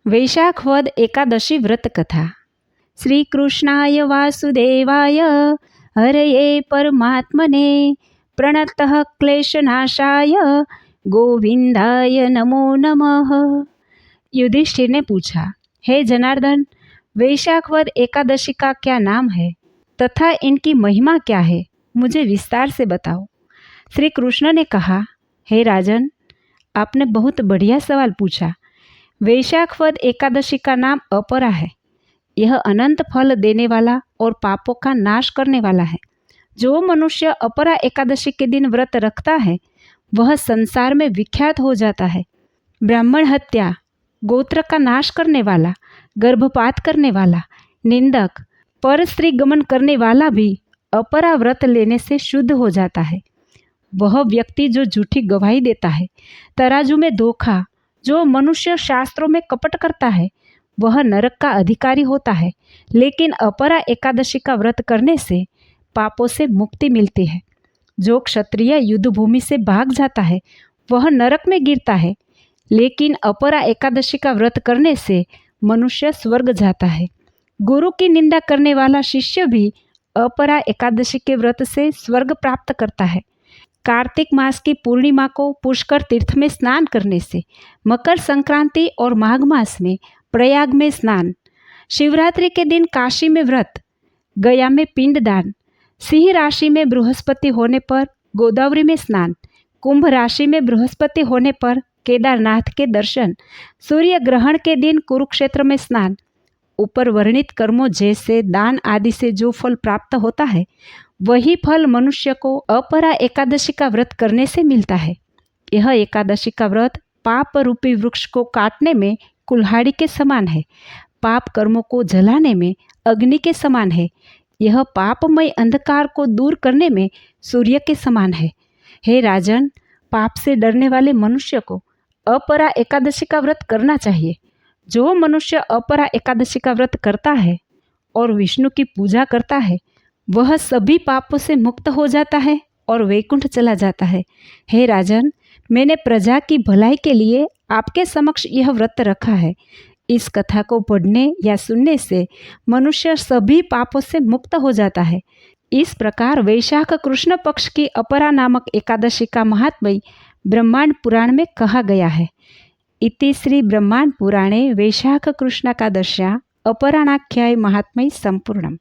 वैशाख वद एकादशी व्रत कथा। श्री कृष्णाय वासुदेवाय हरये परमात्मने प्रणतः क्लेशनाशाय गोविंदाय नमो नमः। युधिष्ठिर ने पूछा, हे जनार्दन, वैशाख वद एकादशी का क्या नाम है तथा इनकी महिमा क्या है, मुझे विस्तार से बताओ। श्री कृष्ण ने कहा, हे राजन, आपने बहुत बढ़िया सवाल पूछा। वैशाख वद एकादशी का नाम अपरा है। यह अनंत फल देने वाला और पापों का नाश करने वाला है। जो मनुष्य अपरा एकादशी के दिन व्रत रखता है वह संसार में विख्यात हो जाता है। ब्राह्मण हत्या, गोत्र का नाश करने वाला, गर्भपात करने वाला, निंदक, पर स्त्री गमन करने वाला भी अपरा व्रत लेने से शुद्ध हो जाता है। वह व्यक्ति जो झूठी गवाही देता है, तराजू में धोखा, जो मनुष्य शास्त्रों में कपट करता है, वह नरक का अधिकारी होता है। लेकिन अपरा एकादशी का व्रत करने से पापों से मुक्ति मिलती है। जो क्षत्रिय युद्ध भूमि से भाग जाता है वह नरक में गिरता है, लेकिन अपरा एकादशी का व्रत करने से मनुष्य स्वर्ग जाता है। गुरु की निंदा करने वाला शिष्य भी अपरा एकादशी के व्रत से स्वर्ग प्राप्त करता है। कार्तिक मास की पूर्णिमा को पुष्कर तीर्थ में स्नान करने से, मकर संक्रांति और माघ मास में प्रयाग में स्नान, शिवरात्रि के दिन काशी में व्रत, गया में पिंडदान, सिंह राशि में बृहस्पति होने पर गोदावरी में स्नान, कुंभ राशि में बृहस्पति होने पर केदारनाथ के दर्शन, सूर्य ग्रहण के दिन कुरुक्षेत्र में स्नान, ऊपर वर्णित कर्मों जैसे दान आदि से जो फल प्राप्त होता है वही फल मनुष्य को अपरा एकादशी का व्रत करने से मिलता है। यह एकादशी का व्रत पाप रूपी वृक्ष को काटने में कुल्हाड़ी के समान है, पाप कर्मों को जलाने में अग्नि के समान है। यह पापमय अंधकार को दूर करने में सूर्य के समान है। हे राजन, पाप से डरने वाले मनुष्य को अपरा एकादशी का व्रत करना चाहिए। जो मनुष्य अपरा एकादशी का व्रत करता है और विष्णु की पूजा करता है वह सभी पापों से मुक्त हो जाता है और वैकुंठ चला जाता है। हे राजन, मैंने प्रजा की भलाई के लिए आपके समक्ष यह व्रत रखा है। इस कथा को पढ़ने या सुनने से मनुष्य सभी पापों से मुक्त हो जाता है। इस प्रकार वैशाख कृष्ण पक्ष की अपरा नामक एकादशी का महात्म्य ब्रह्मांड पुराण में कहा गया है। इति श्री ब्रह्मांड पुराणे वैशाख कृष्ण एकादश्या अपराणाख्याय महात्म्य संपूर्णम्।